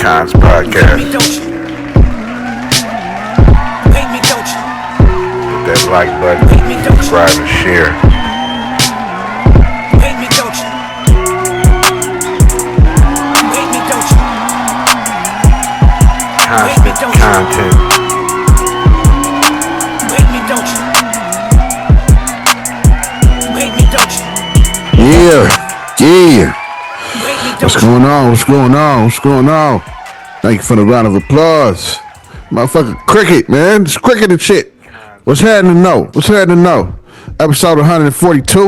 Kons podcast. Hit That like button, subscribe and share. Constant content. Yeah. What's going on? Thank you for the round of applause. Motherfucker cricket, man. It's cricket and shit. What's happening though? Episode 142.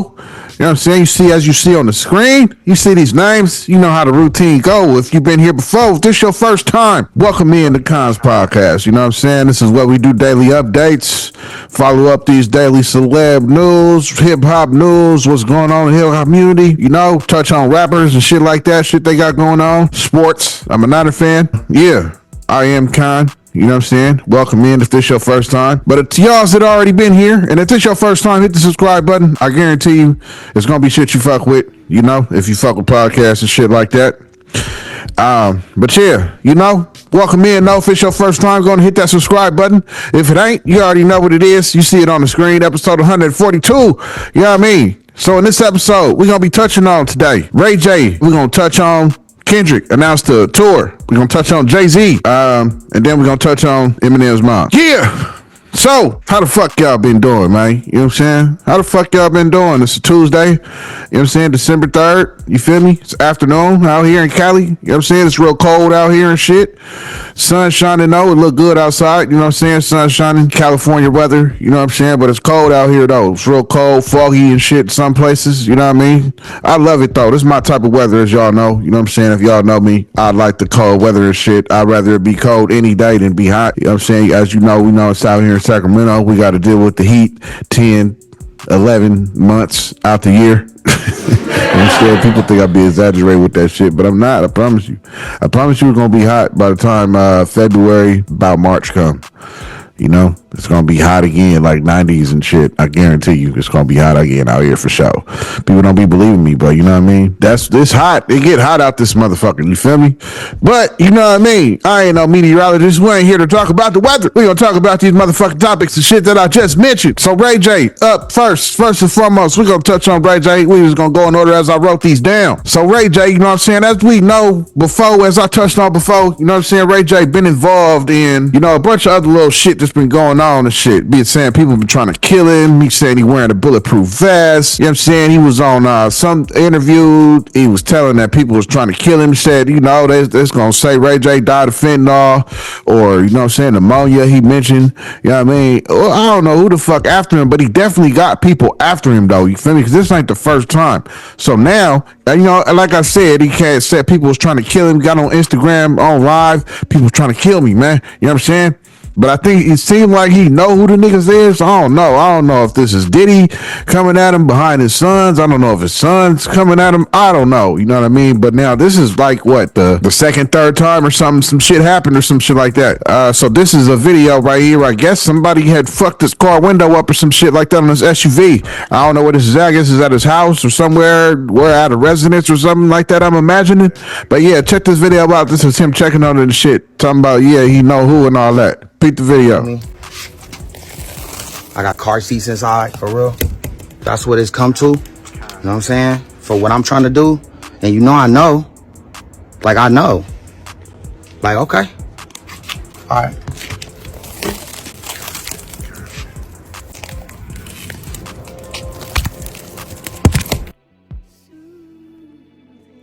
You know what I'm saying? As you see on the screen, you see these names, you know how the routine go. If you've been here before, if this your first time, welcome me in the Kons podcast. You know what I'm saying? This is what we do, daily updates, follow up these daily celeb news, hip hop news, what's going on in the hip hop community, you know, touch on rappers and shit like that, shit they got going on, sports. I'm a Niner fan. Yeah, I am Con. You know what I'm saying? Welcome in if this your first time. But to y'all that already been here, and if this your first time, hit the subscribe button. I guarantee you it's going to be shit you fuck with, you know, if you fuck with podcasts and shit like that. But yeah, you know, welcome in. No, if it's your first time, go and hit that subscribe button. If it ain't, you already know what it is. You see it on the screen, episode 142. You know what I mean? So in this episode, we're going to be touching on today Ray J. We're going to touch on Kendrick announced a tour. We're going to touch on Jay-Z. And then we're going to touch on Eminem's mom. Yeah. So, how the fuck y'all been doing, man? You know what I'm saying? How the fuck y'all been doing? It's a Tuesday. You know what I'm saying? December 3rd. You feel me? It's afternoon out here in Cali. You know what I'm saying? It's real cold out here and shit. Sun shining though. It look good outside. You know what I'm saying? Sun shining. California weather. You know what I'm saying? But it's cold out here though. It's real cold, foggy and shit some places. You know what I mean? I love it though. This is my type of weather, as y'all know. You know what I'm saying? If y'all know me, I like the cold weather and shit. I'd rather it be cold any day than be hot. You know what I'm saying? As you know, we know it's out here in Sacramento. We got to deal with the heat 10, 11 months out the year. And still, people think I be exaggerating with that shit, but I'm not. I promise you. I promise you it's going to be hot by the time February, about March come. You know, it's going to be hot again, like 90s and shit. I guarantee you it's going to be hot again out here for sure. People don't be believing me, bro. You know what I mean? It's hot. It get hot out this motherfucker. You feel me? But, you know what I mean? I ain't no meteorologist. We ain't here to talk about the weather. We going to talk about these motherfucking topics and shit that I just mentioned. So, Ray J, up first and foremost, we're going to touch on Ray J. We was going to go in order as I wrote these down. So, Ray J, you know what I'm saying? As we know before, as I touched on before, you know what I'm saying? Ray J been involved in, you know, a bunch of other little shit that's been going on and shit. Be it saying people been trying to kill him. He saying he wearing a bulletproof vest. You know what I'm saying? He was on some interview. He was telling that people was trying to kill him. He said, you know, they're going to say Ray J died of fentanyl or, you know what I'm saying, pneumonia he mentioned. You know what I mean? Well, I don't know who the fuck after him, but he definitely got people after him though. You feel me? Because this ain't the first time. So now, you know, like I said, he can't say people was trying to kill him. Got on Instagram, on live. People was trying to kill me, man. You know what I'm saying? But I think it seemed like he know who the niggas is. I don't know if this is Diddy coming at him behind his sons. I don't know if his sons coming at him. I don't know. You know what I mean? But now this is like what the second, third time or something. Some shit happened or some shit like that. So this is a video right here. I guess somebody had fucked his car window up or some shit like that on his SUV. I don't know where this is at. I guess it's at his house or somewhere. We're at a residence or something like that. I'm imagining. But yeah, check this video out. This is him checking on it and shit. Talking about, yeah, he know who and all that. Beat the video. I got car seats inside, for real. That's what it's come to. You know what I'm saying? For what I'm trying to do. And you know I know. Like, I know. Like, okay. All right.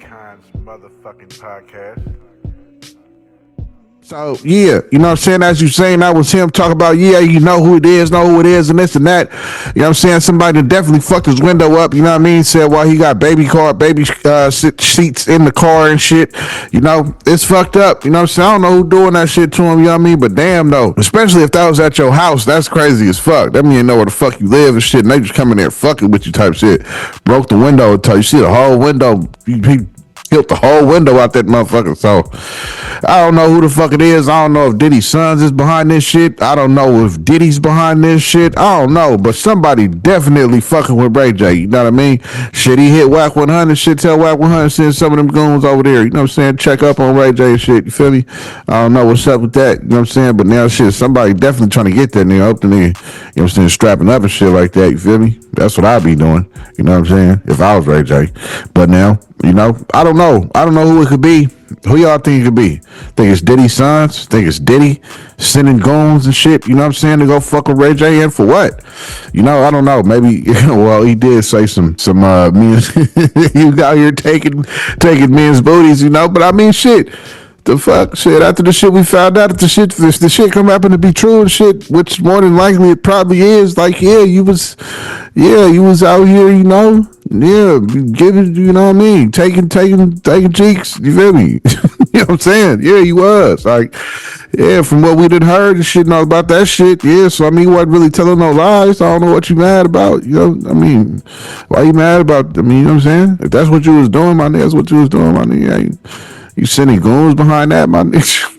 Kons motherfucking podcast. So, yeah, you know what I'm saying? As you saying, that was him talking about, yeah, you know who it is, and this and that. You know what I'm saying? Somebody that definitely fucked his window up, you know what I mean? Said, well, he got baby seats in the car and shit. You know, it's fucked up. You know what I'm saying? I don't know who doing that shit to him, you know what I mean? But damn, though, especially if that was at your house, that's crazy as fuck. That mean you know where the fuck you live and shit, and they just come in there fucking with you type shit. Broke the window until you see the whole window. He killed the whole window out that motherfucker. So I don't know who the fuck it is. I don't know if Diddy's sons is behind this shit. I don't know if Diddy's behind this shit. I don't know, but somebody definitely fucking with Ray J. You know what I mean? Shit, he hit Whack 100. Shit, tell Whack 100 send some of them goons over there. You know what I'm saying? Check up on Ray J and shit. You feel me? I don't know what's up with that. You know what I'm saying? But now shit, somebody definitely trying to get that nigga up the nigga. You know what I'm saying? Strapping up and shit like that. You feel me? That's what I'd be doing. You know what I'm saying? If I was Ray J. But now, you know, I don't know. I don't know who it could be. Who y'all think it could be? Think it's Diddy's sons? Think it's Diddy sending goons and shit? You know what I'm saying? To go fuck with Ray J and for what? You know, I don't know. Maybe, well, he did say some men's, he was out here taking men's booties, you know, but I mean, shit. The fuck shit, after the shit we found out, if the shit come happen to be true and shit, which more than likely it probably is, like, you was out here, you know, giving, you know what I mean, taking cheeks, you feel me? You know what I'm saying? Yeah, you was, like, yeah, from what we done heard and shit, know about that shit, yeah, so I mean, he wasn't really telling no lies. I don't know what you mad about, you know, I mean, why you mad about, I mean, you know what I'm saying? If that's what you was doing, my nigga, that's what you was doing, my nigga, you sending goons behind that, my nigga?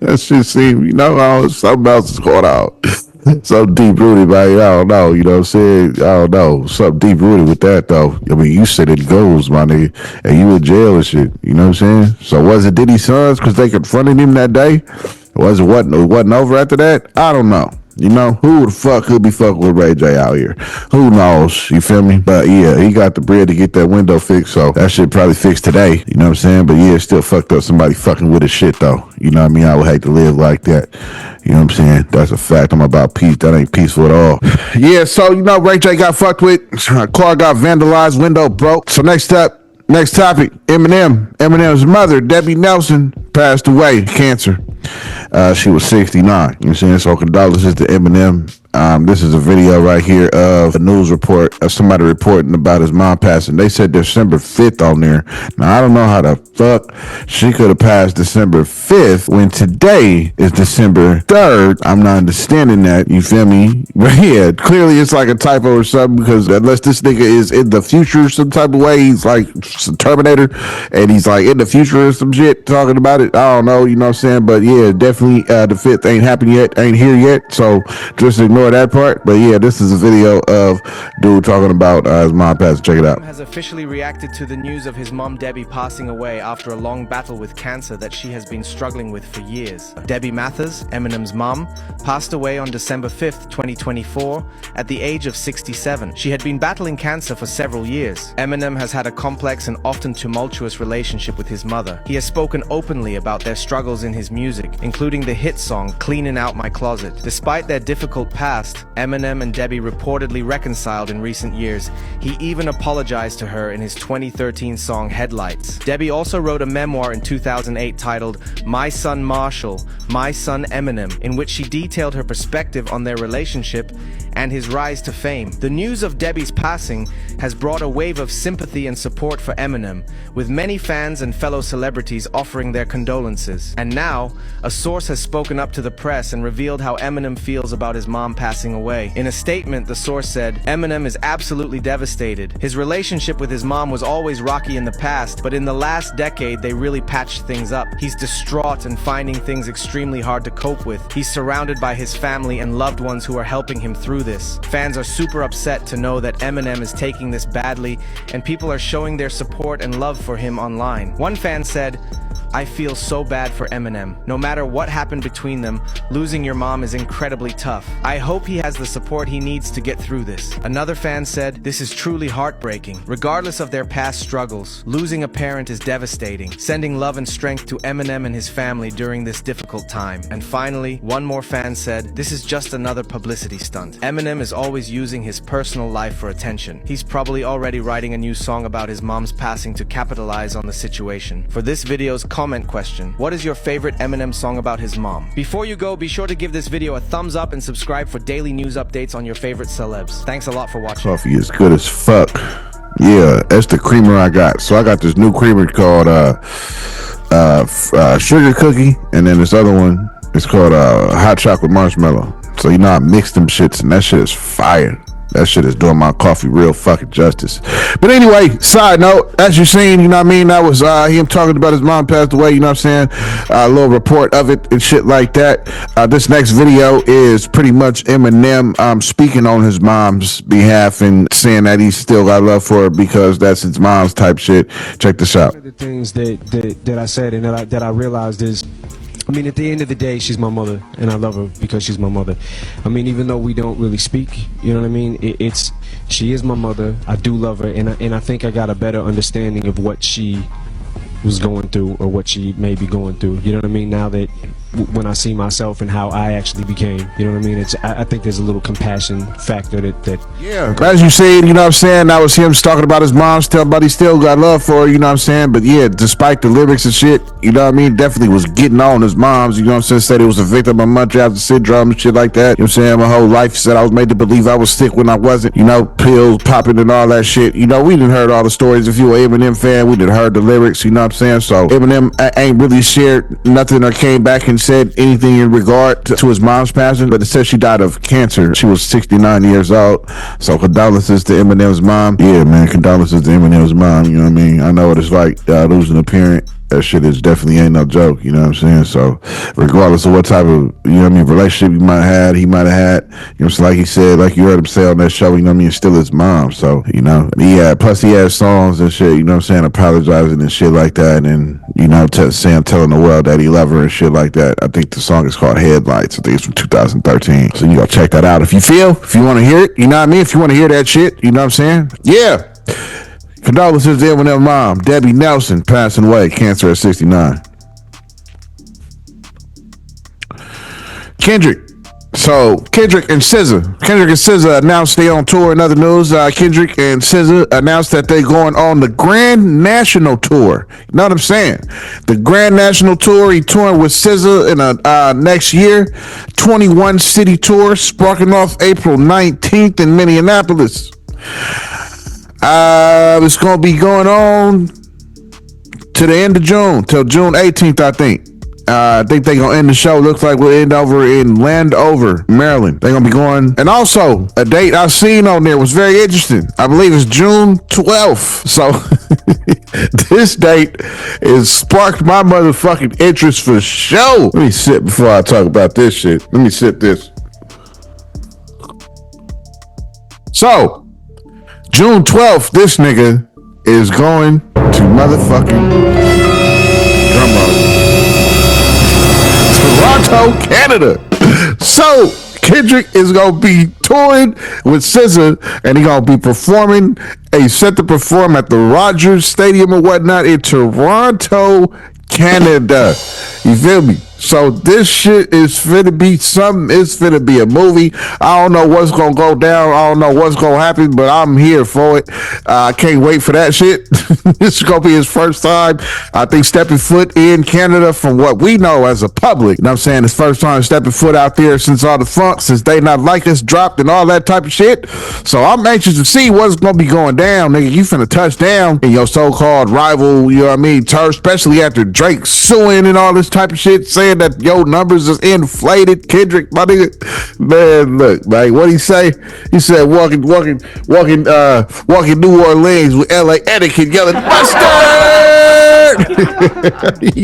That shit seems, you know, something else is going on. Something deep rooted, man. I don't know. You know what I'm saying? I don't know. Something deep rooted with that, though. I mean, you said it goes, my nigga, and you in jail and shit. You know what I'm saying? So was it Diddy's sons because they confronted him that day? Was it wasn't over after that? I don't know. You know, who the fuck could be fucking with Ray J out here? Who knows? You feel me? But yeah, he got the bread to get that window fixed, so that shit probably fixed today. You know what I'm saying? But yeah, still fucked up somebody fucking with his shit, though. You know what I mean? I would hate to live like that. You know what I'm saying? That's a fact. I'm about peace. That ain't peaceful at all. Yeah, so, you know, Ray J got fucked with. Car got vandalized, window broke. So next topic, Eminem's mother, Debbie Nelson, passed away, cancer. She was 69. You know what I'm saying? So condolences to Eminem. This is a video right here of a news report of somebody reporting about his mom passing. They said December 5th on there. Now, I don't know how the fuck she could have passed December 5th when today is December 3rd. I'm not understanding that. You feel me? But yeah, clearly it's like a typo or something, because unless this nigga is in the future some type of way, he's like Terminator and he's like in the future or some shit talking about it. I don't know, you know what I'm saying? But yeah, definitely the 5th ain't happened yet, ain't here yet. So just ignore that part. But yeah, this is a video of dude talking about his mom passing. Check it out. Has officially reacted to the news of his mom Debbie passing away after a long battle with cancer that she has been struggling with for years. Debbie Mathers, Eminem's mom, passed away on December 5th, 2024 at the age of 67. She had been battling cancer for several years. Eminem has had a complex and often tumultuous relationship with his mother. He has spoken openly about their struggles in his music, including the hit song Cleaning Out My Closet. Despite their difficult past, Eminem and Debbie reportedly reconciled in recent years. He even apologized to her in his 2013 song Headlights. Debbie also wrote a memoir in 2008 titled My Son Marshall, My Son Eminem, in which she detailed her perspective on their relationship and his rise to fame. The news of Debbie's passing has brought a wave of sympathy and support for Eminem, with many fans and fellow celebrities offering their condolences. And now, a source has spoken up to the press and revealed how Eminem feels about his mom passing away. In a statement, the source said, Eminem is absolutely devastated. His relationship with his mom was always rocky in the past, but in the last decade, they really patched things up. He's distraught and finding things extremely hard to cope with. He's surrounded by his family and loved ones who are helping him through this. Fans are super upset to know that Eminem is taking this badly, and people are showing their support and love for him online. One fan said, I feel so bad for Eminem. No matter what happened between them, losing your mom is incredibly tough. I hope he has the support he needs to get through this. Another fan said, this is truly heartbreaking. Regardless of their past struggles, losing a parent is devastating. Sending love and strength to Eminem and his family during this difficult time. And finally, one more fan said, this is just another publicity stunt. Eminem is always using his personal life for attention. He's probably already writing a new song about his mom's passing to capitalize on the situation. For this video's comment question, what is your favorite Eminem song about his mom? Before you go, be sure to give this video a thumbs up and subscribe for daily news updates on your favorite celebs. Thanks a lot for watching. Coffee is good as fuck. Yeah, that's the creamer I got. So I got this new creamer called sugar cookie, and then this other one is called hot chocolate marshmallow. So you know I mixed them shits, and that shit is fire. That shit is doing my coffee real fucking justice. But anyway, side note, as you seen, you know what I mean, that was him talking about his mom passed away, you know what I'm saying? A little report of it and shit like that. This next video is pretty much Eminem speaking on his mom's behalf and saying that he still got love for her because that's his mom's type shit. Check this out. One of the things that I said and that I realized is, I mean, at the end of the day, she's my mother, and I love her because she's my mother. I mean, even though we don't really speak, you know what I mean? She is my mother. I do love her, and I think I got a better understanding of what she was going through or what she may be going through. You know what I mean? Now that when I see myself and how I actually became, you know what I mean? I think there's a little compassion factor that yeah, as you said, you know what I'm saying, that was him talking about his mom, but he still got love for her, you know what I'm saying? But yeah, despite the lyrics and shit, you know what I mean, definitely was getting on his mom's, you know what I'm saying, said he was a victim of Munchausen syndrome and shit like that, you know what I'm saying? My whole life said I was made to believe I was sick when I wasn't, you know, pills popping and all that shit. You know, we didn't heard all the stories. If you were an Eminem fan, we didn't heard the lyrics, you know what I'm saying? So Eminem ain't really shared nothing or came back and said anything in regard to his mom's passing, but it says she died of cancer. She was 69 years old. So condolences to Eminem's mom. Yeah, man, condolences to Eminem's mom. You know what I mean? I know what it's like losing a parent. That shit is definitely ain't no joke, you know what I'm saying? So regardless of what type of, you know what I mean, relationship he might have had, you know what I'm saying, like he said, like you heard him say on that show, you know what I mean, it's still his mom. So, you know, plus he had songs and shit, you know what I'm saying, apologizing and shit like that, and, you know, telling the world that he love her and shit like that. I think the song is called Headlights. I think it's from 2013. So you go check that out if you want to hear it, you know what I mean? If you want to hear that shit, you know what I'm saying? Yeah. Condolences to Eminem's mom, Debbie Nelson, passing away, cancer at 69. Kendrick. So Kendrick and SZA announced they on tour. In other news, Kendrick and SZA announced that they going on the Grand National Tour. You know what I'm saying? The Grand National Tour. He touring with SZA in next year. 21 city tour, sparking off April 19th in Minneapolis. It's gonna be going on to the end of June, till June 18th, I think. I think they're gonna end the show. Looks like we'll end over in Landover, Maryland. They're gonna be going. And also, a date I seen on there was very interesting. I believe it's June 12th. So this date is sparked my motherfucking interest for sure. Let me sit before I talk about this shit. Let me sip this. So June 12th, this nigga is going to motherfucking drumroll, Toronto, Canada. So Kendrick is gonna be touring with SZA, and he gonna be performing. He's set to perform at the Rogers Stadium or whatnot in Toronto, Canada. You feel me? So this shit is finna be something. It's finna be a movie. I don't know what's gonna go down. I don't know what's gonna happen, but I'm here for it. I can't wait for that shit. This is gonna be his first time, I think, stepping foot in Canada from what we know as a public. You know what I'm saying? His first time stepping foot out there since all the funk, since They Not Like Us dropped and all that type of shit. So I'm anxious to see what's gonna be going down, nigga. You finna touch down in your so-called rival, you know what I mean, turf, especially after Drake suing and all this type of shit, saying that your numbers is inflated. Kendrick, my nigga, man, look, man, what he say? He said walking New Orleans with LA etiquette, yelling mustard.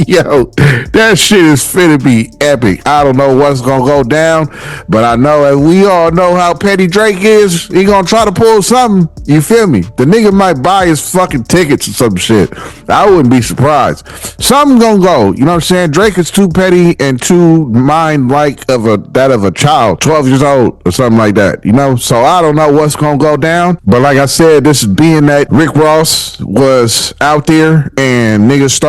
Yo, that shit is finna be epic. I don't know what's gonna go down, but I know, as we all know how petty Drake is, he gonna try to pull something. You feel me? The nigga might buy his fucking tickets or some shit. I wouldn't be surprised. Something gonna go. You know what I'm saying? Drake is too petty and too mind-like of a child, 12 years old or something like that. You know? So I don't know what's gonna go down. But like I said, this is being that Rick Ross was out there and niggas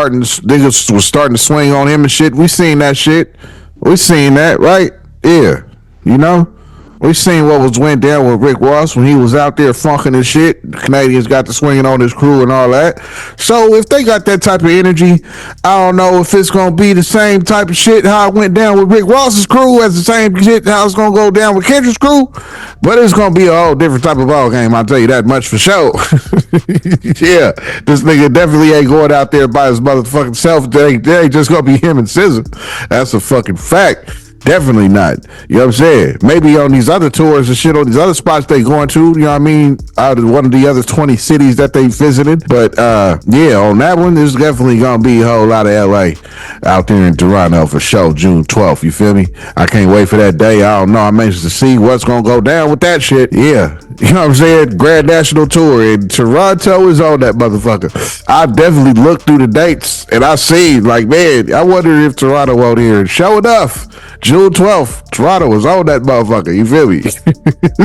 was starting to swing on him and shit. We seen that shit. We seen that, right? Yeah. You know? We seen what went down with Rick Ross when he was out there funking and shit. The Canadians got to swinging on his crew and all that. So if they got that type of energy, I don't know if it's gonna be the same type of shit how it went down with Rick Ross's crew as the same shit how it's gonna go down with Kendrick's crew. But it's gonna be a whole different type of ball game. I'll tell you that much for sure. Yeah, this nigga definitely ain't going out there by his motherfucking self. They ain't just gonna be him and SZA. That's a fucking fact. Definitely not. You know what I'm saying? Maybe on these other tours and shit, on these other spots they going to, you know what I mean? Out of one of the other 20 cities that they visited. But yeah, on that one, there's definitely gonna be a whole lot of LA out there in Toronto for sure, June 12th. You feel me? I can't wait for that day. I don't know. I'm anxious to see what's gonna go down with that shit. Yeah. You know what I'm saying? Grand National Tour in Toronto is on that motherfucker. I definitely looked through the dates and I seen like, man, I wonder if Toronto out here. And sure enough, June 12th, Toronto was on that motherfucker. You feel me?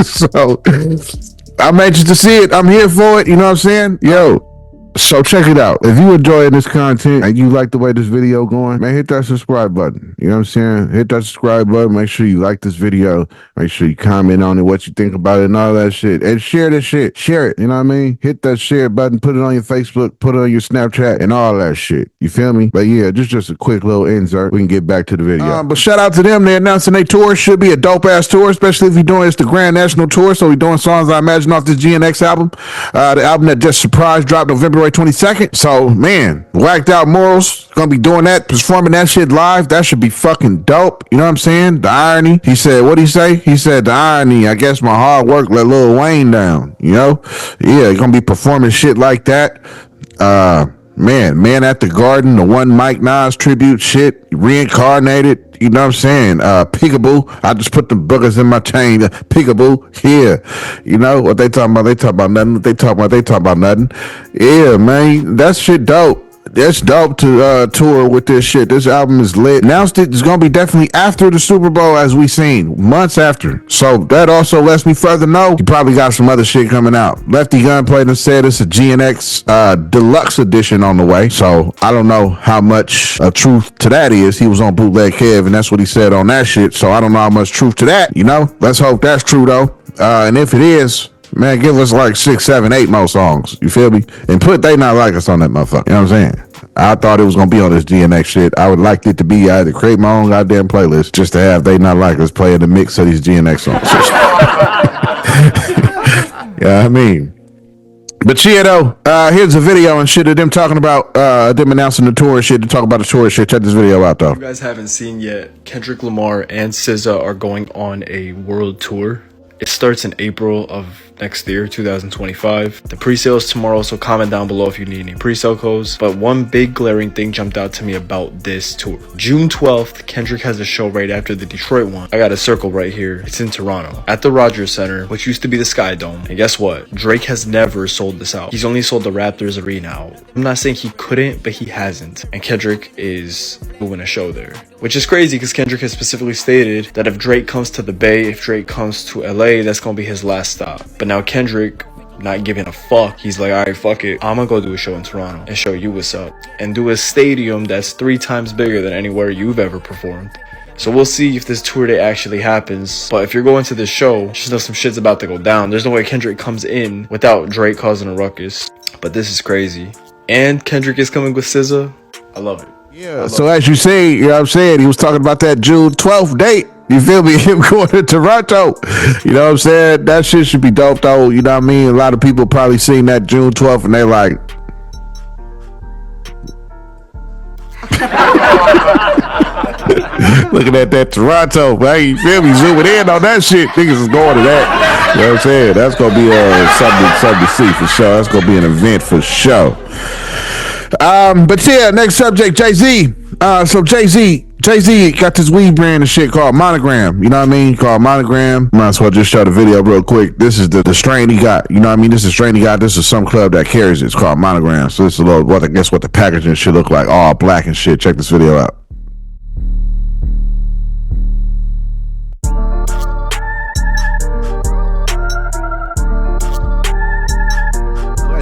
So I'm anxious to see it. I'm here for it. You know what I'm saying? Yo. So check it out. If you enjoying this content and you like the way this video going, man, hit that subscribe button. You know what I'm saying? Hit that subscribe button. Make sure you like this video. Make sure you comment on it, what you think about it and all that shit. And share this shit. Share it. You know what I mean? Hit that share button. Put it on your Facebook. Put it on your Snapchat and all that shit. You feel me? But yeah, just a quick little insert. We can get back to the video. But shout out to them. They're announcing their tour. Should be a dope ass tour, especially if you're doing it's the Grand National Tour. So we're doing songs I imagine off this GNX album. The album that just surprise dropped November 22nd. So man, Whacked Out Morals gonna be doing that, performing that shit live. That should be fucking dope. You know what I'm saying? The irony. He said, what'd he say? He said the irony. I guess my hard work let Lil Wayne down. You know? Yeah, gonna be performing shit like that. Man at the Garden, the one Mike Nas tribute shit, reincarnated. You know what I'm saying? Peekaboo. I just put the boogers in my chain. Peekaboo. Yeah. You know what they talking about? They talk about nothing. What they talk about nothing. Yeah, man. That shit dope. That's dope to tour with this shit. This album is lit. Announced it's gonna be definitely after the Super Bowl, as we seen, months after. So that also lets me further know he probably got some other shit coming out. Lefty Gunplay done said it's a GNX deluxe edition on the way. So I don't know how much truth to that is. He was on Bootleg Kev, and that's what he said on that shit. So I don't know how much truth to that. You know, let's hope that's true though. And if it is, man, give us like 6, 7, 8 more songs. You feel me? And put They Not Like Us on that motherfucker. You know what I'm saying? I thought it was going to be on this GNX shit. I would like it to be, I had to create my own goddamn playlist just to have They Not Like Us play in the mix of these GNX songs. Yeah, I mean. But yeah, though, here's a video and shit of them talking about them announcing the tour and shit to talk about the tour and shit. Check this video out, though. If you guys haven't seen yet, Kendrick Lamar and SZA are going on a world tour. It starts in April of next year, 2025. The pre-sale is tomorrow, so comment down below if you need any pre-sale codes. But one big glaring thing jumped out to me about this tour. June 12th, Kendrick has a show right after the Detroit one. I got a circle right here. It's in Toronto, at the Rogers Center, which used to be the Sky Dome. And guess what? Drake has never sold this out. He's only sold the Raptors Arena out. I'm not saying he couldn't, but he hasn't. And Kendrick is doing a show there. Which is crazy because Kendrick has specifically stated that if Drake comes to the Bay, if Drake comes to LA, that's gonna be his last stop. But now Kendrick, not giving a fuck, he's like, alright, fuck it, I'm gonna go do a show in Toronto and show you what's up. And do a stadium that's 3 times bigger than anywhere you've ever performed. So we'll see if this tour day actually happens. But if you're going to this show, just know some shit's about to go down. There's no way Kendrick comes in without Drake causing a ruckus. But this is crazy. And Kendrick is coming with SZA. I love it. Yeah, so as you say, you know what I'm saying, he was talking about that June 12th date. You feel me? Him going to Toronto. You know what I'm saying? That shit should be dope though. You know what I mean? A lot of people probably seen that June 12th and they like, looking at that Toronto, man. You feel me? Zooming in on that shit. Niggas is going to that. You know what I'm saying? That's gonna be something to see for sure. That's gonna be an event for sure. But yeah, next subject, Jay-Z. So Jay-Z got this weed brand and shit called Monogram. You know what I mean? Called Monogram. Might as well just show the video real quick. This is the strain he got. You know what I mean? This is the strain he got. This is some club that carries it. It's called Monogram. So this is a little, I guess what the packaging should look like. All black and shit. Check this video out.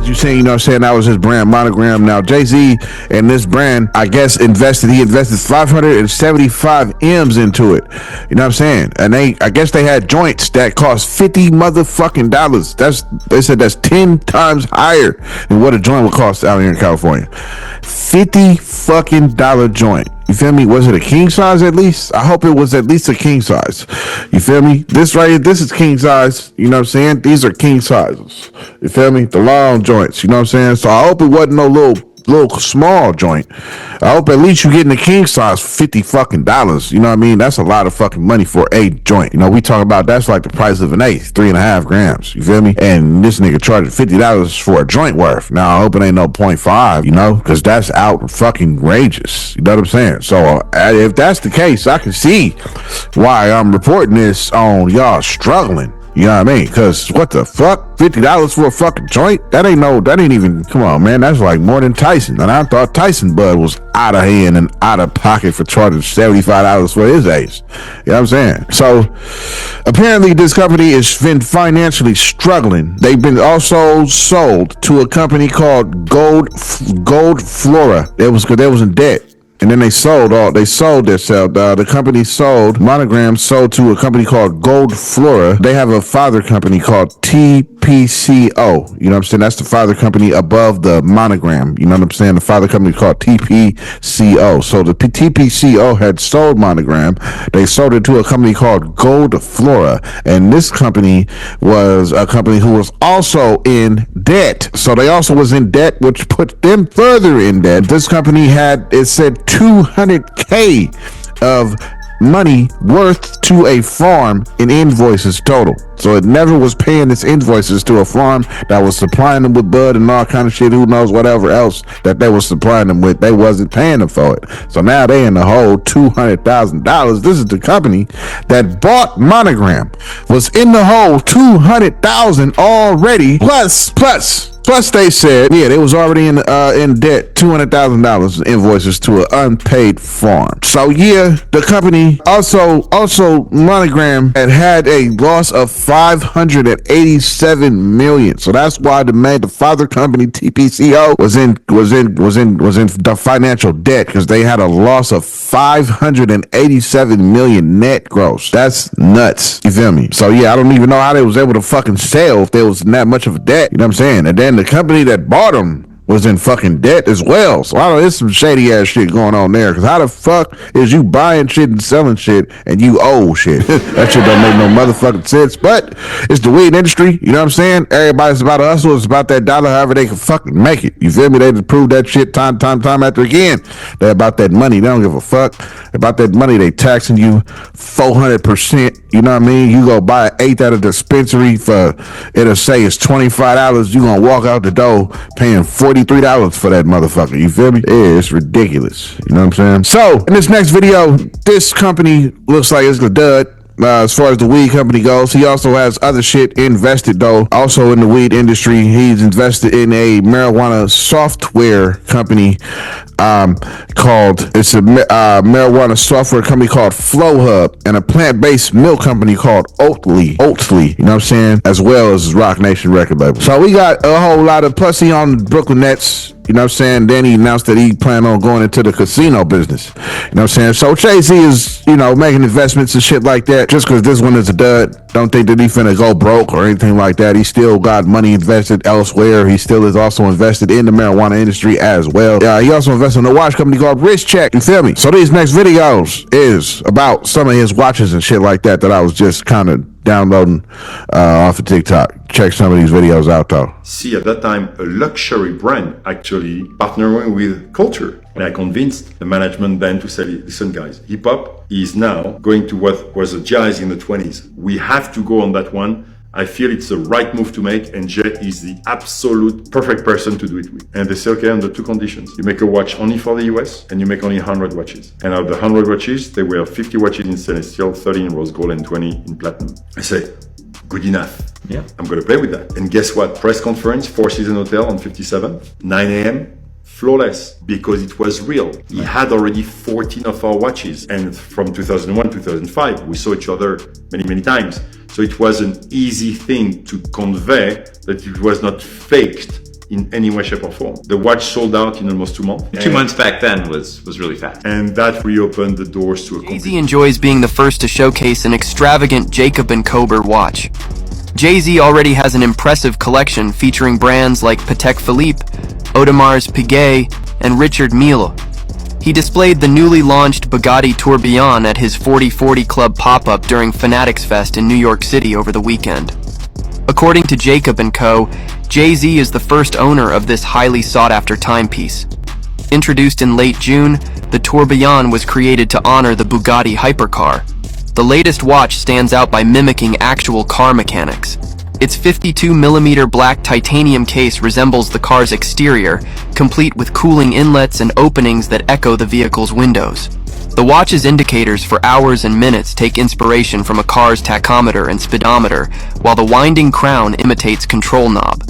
You saying, you know what I'm saying, that was his brand, Monogram. Now Jay-Z and this brand, I guess, he invested 575 M's into it. You know what I'm saying? And I guess they had joints that cost $50 motherfucking dollars. They said that's 10 times higher than what a joint would cost out here in California. $50 fucking dollar joint. You feel me? Was it a king size at least? I hope it was at least a king size. You feel me? This right here, this is king size. You know what I'm saying? These are king sizes. You feel me? The long joints. You know what I'm saying? So I hope it wasn't no little little small joint. I hope at least you getting the king size for $50 fucking. You know what I mean? That's a lot of fucking money for a joint. You know, we talk about that's like the price of an eighth, 3.5 grams. You feel me? And this nigga charging $50 for a joint worth. Now I hope it ain't no 0.5, you know, because that's out fucking outrageous. You know what I'm saying? So if that's the case, I can see why I'm reporting this on y'all struggling. You know what I mean? Because what the fuck? $50 for a fucking joint? That ain't even, come on, man. That's like more than Tyson. And I thought Tyson Bud was out of hand and out of pocket for charging $75 for his ace. You know what I'm saying? So apparently this company has been financially struggling. They've been also sold to a company called Gold Flora. They was in debt. And then they sold themselves. The company sold Monogram, sold to a company called Gold Flora. They have a father company called TPCO. You know what I'm saying? That's the father company above the Monogram. You know what I'm saying? The father company called TPCO. So the TPCO had sold Monogram. They sold it to a company called Gold Flora. And this company was a company who was also in debt. So they also was in debt, which put them further in debt. This company said $200K of money worth to a farm in invoices total. So it never was paying its invoices to a farm that was supplying them with bud and all kind of shit. Who knows whatever else that they were supplying them with. They wasn't paying them for it. So now they in the hole $200,000. This is the company that bought Monogram was in the hole $200,000 already. Plus, they said, they was already in debt, $200,000 invoices to an unpaid farm. So the company also Monogram had a loss of $587 million. So that's why the father company TPCO was in the financial debt, because they had a loss of $587 million net gross. That's nuts. You feel me? So I don't even know how they was able to fucking sell if there was that much of a debt. You know what I'm saying? And then the company that bought them was in fucking debt as well. So I don't know, there's some shady ass shit going on there. Cause how the fuck is you buying shit and selling shit and you owe shit? That shit don't make no motherfucking sense. But it's the weed industry. You know what I'm saying? Everybody's about to hustle. It's about that dollar, however they can fucking make it. You feel me? They just prove that shit time after again. They're about that money. They don't give a fuck about that money. They taxing you 400%. You know what I mean? You go buy an eighth at a dispensary for, it'll say it's $25. You gonna walk out the door paying $43 for that motherfucker. You feel me? Yeah, it's ridiculous. You know what I'm saying? So in this next video, this company looks like it's a dud. As far as the weed company goes, he also has other shit invested though. Also in the weed industry, he's invested in a marijuana software company called marijuana software company called FlowHub, and a plant-based milk company called Oatly, you know what I'm saying, as well as Rock Nation record label. So we got a whole lot of, plus he on the Brooklyn Nets. You know what I'm saying? Then he announced that he planned on going into the casino business. You know what I'm saying? So Jay-Z is, making investments and shit like that. Just because this one is a dud, don't think that he finna go broke or anything like that. He still got money invested elsewhere. He still is also invested in the marijuana industry as well. He also invested in a watch company called Rich Check. You feel me? So these next videos is about some of his watches and shit like that I was just kind of downloading off of TikTok. Check some of these videos out though. See at that time a luxury brand actually partnering with culture. And I convinced the management then to say, listen guys, hip hop is now going to what was a jazz in the 20s. We have to go on that one. I feel it's the right move to make, and Jay is the absolute perfect person to do it with. And they say, okay, under two conditions. You make a watch only for the US, and you make only 100 watches. And out of the 100 watches, there were 50 watches in stainless steel, 30 in rose gold, and 20 in platinum. I say, good enough. Yeah, I'm gonna play with that. And guess what? Press conference, Four Seasons Hotel on 57, 9 a.m., flawless, because it was real. He had already 14 of our watches. And from 2001, 2005, we saw each other many times. So it was an easy thing to convey that it was not faked in any way, shape or form. The watch sold out in almost 2 months. 2 months back then was really fast. And that reopened the doors to a Jay-Z enjoys being the first to showcase an extravagant Jacob & Kober watch. Jay-Z already has an impressive collection featuring brands like Patek Philippe, Audemars Piguet, and Richard Mille. He displayed the newly launched Bugatti Tourbillon at his 4040 Club pop-up during Fanatics Fest in New York City over the weekend. According to Jacob & Co., Jay-Z is the first owner of this highly sought-after timepiece. Introduced in late June, the Tourbillon was created to honor the Bugatti hypercar. The latest watch stands out by mimicking actual car mechanics. Its 52mm black titanium case resembles the car's exterior, complete with cooling inlets and openings that echo the vehicle's windows. The watch's indicators for hours and minutes take inspiration from a car's tachometer and speedometer, while the winding crown imitates control knob.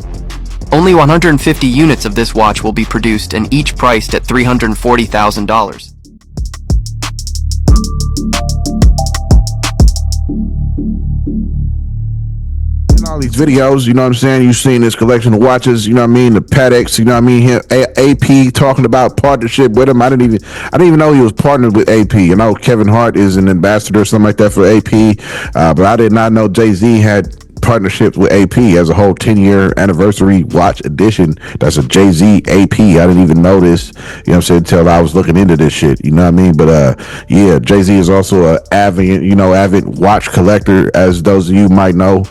Only 150 units of this watch will be produced, and each priced at $340,000. All these videos, you know what I'm saying? You've seen this collection of watches, you know what I mean? The Pateks, you know what I mean? Here, AP talking about partnership with him. I didn't even know he was partnered with AP. You know, Kevin Hart is an ambassador or something like that for AP, but I did not know Jay-Z had partnerships with AP as a whole 10-year anniversary watch edition. That's a Jay-Z AP. I didn't even know this, you know what I'm saying, until I was looking into this shit, you know what I mean? But yeah, Jay-Z is also an avid watch collector, as those of you might know.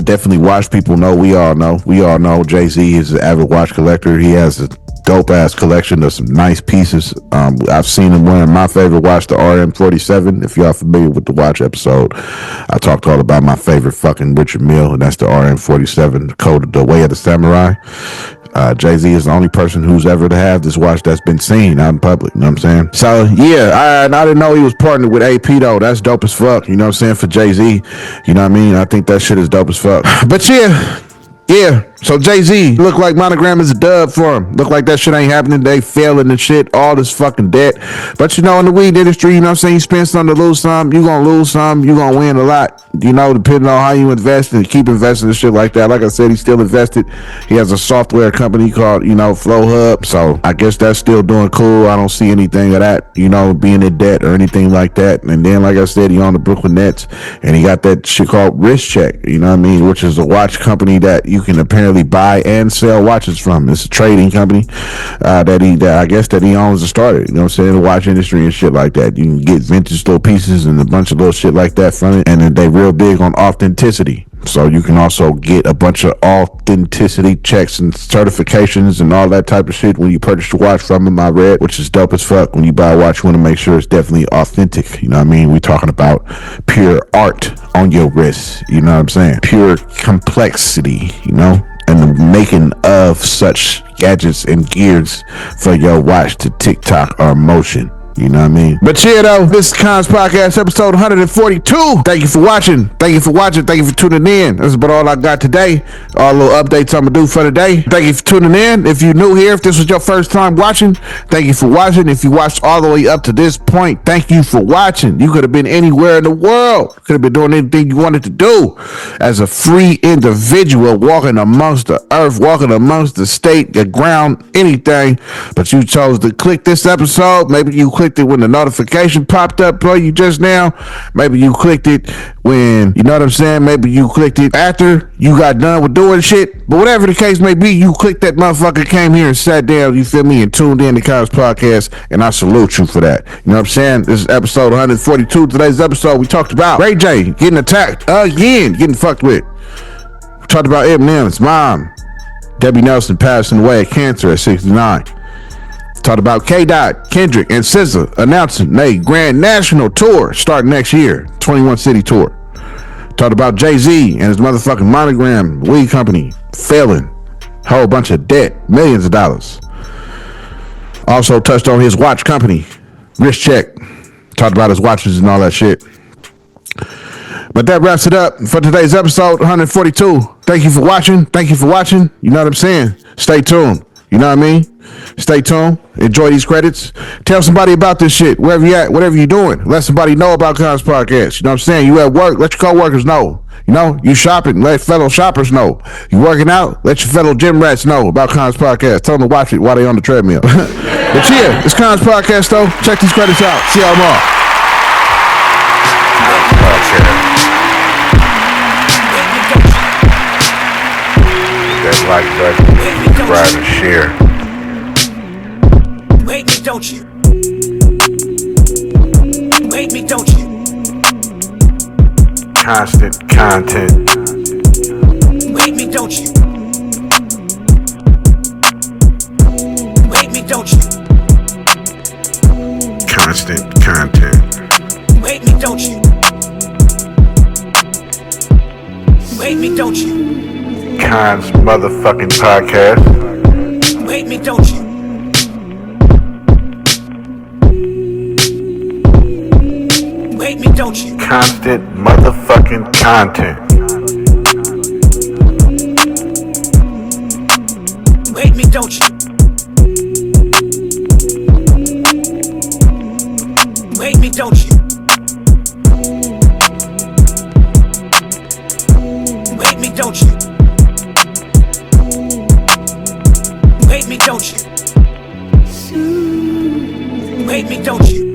Definitely watch people know. We all know Jay-Z is an avid watch collector. He has a dope ass collection of some nice pieces. I've seen him wearing my favorite watch, the RM47. If y'all familiar with the watch episode, I talked all about my favorite fucking Richard Mille, and that's the RM47, coded the Way of the Samurai. Jay-Z is the only person who's ever to have this watch that's been seen out in public, you know what I'm saying? So yeah, I didn't know he was partnered with AP though. That's dope as fuck, you know what I'm saying, for Jay-Z. You know what I mean? I think that shit is dope as fuck. But yeah, so Jay-Z look like Monogram is a dub for him. Look like that shit ain't happening. They failing and shit, all this fucking debt. But you know, in the weed industry, you know what I'm saying, you spend something to lose some, you gonna lose some, you gonna win a lot, you know, depending on how you invest and keep investing and shit like that. Like I said, he's still invested. He has a software company called, you know, Flow Hub. So I guess that's still doing cool. I don't see anything of that, you know, being in debt or anything like that. And then, like I said, he on the Brooklyn Nets, and he got that shit called Wrist Check, you know what I mean, which is a watch company that you can apparently buy and sell watches from. It's a trading company that he owns and started, you know what I'm saying, the watch industry and shit like that. You can get vintage little pieces and a bunch of little shit like that from it, and they real big on authenticity. So you can also get a bunch of authenticity checks and certifications and all that type of shit when you purchase a watch from them, I read, which is dope as fuck. When you buy a watch, you want to make sure it's definitely authentic. You know what I mean? We're talking about pure art on your wrist. You know what I'm saying? Pure complexity, you know? And the making of such gadgets and gears for your watch to tick-tock or motion. You know what I mean? But yeah, though, this is Kons Podcast, episode 142. Thank you for watching. Thank you for tuning in. That's about all I got today. All little updates I'm going to do for today. Thank you for tuning in. If you're new here, if this was your first time watching, thank you for watching. If you watched all the way up to this point, thank you for watching. You could have been anywhere in the world. Could have been doing anything you wanted to do as a free individual, walking amongst the earth, walking amongst the state, the ground, anything. But you chose to click this episode. Maybe you clicked it when the notification popped up for you just now. Maybe you clicked it when, you know what I'm saying, maybe you clicked it after you got done with doing shit. But whatever the case may be, you clicked that motherfucker, came here and sat down, you feel me, and tuned in to Kons Podcast, and I salute you for that. You know what I'm saying? This is episode 142. Today's episode, we talked about Ray J getting attacked again, getting fucked with. We talked about Eminem's mom, Debbie Nelson, passing away of cancer at 69. Talked about K-Dot, Kendrick, and SZA announcing a grand national tour starting next year, 21 city tour. Talked about Jay-Z and his motherfucking Monogram weed company failing, whole bunch of debt, millions of dollars. Also touched on his watch company, Wrist Check. Talked about his watches and all that shit. But that wraps it up for today's episode 142. Thank you for watching. You know what I'm saying? Stay tuned. You know what I mean? Stay tuned. Enjoy these credits. Tell somebody about this shit. Wherever you at, whatever you're doing. Let somebody know about Kons Podcast. You know what I'm saying? You at work, let your co-workers know. You know, you shopping, let fellow shoppers know. You working out, let your fellow gym rats know about Kons Podcast. Tell them to watch it while they on the treadmill. But yeah, it's Kons Podcast though. Check these credits out. See y'all tomorrow. That like button, subscribe and share. Wait me, don't you? Wait me, don't you? Constant content. don't you? Wait me, don't you? Constant content. Wait me, don't you? Wait me, don't you? Kons motherfucking podcast. Wait me, don't you? Wait me, don't you? Constant motherfucking content. Wait me, don't you? Wait me, don't you? Wait me, don't you? Wait me, don't you? Wait me, don't you?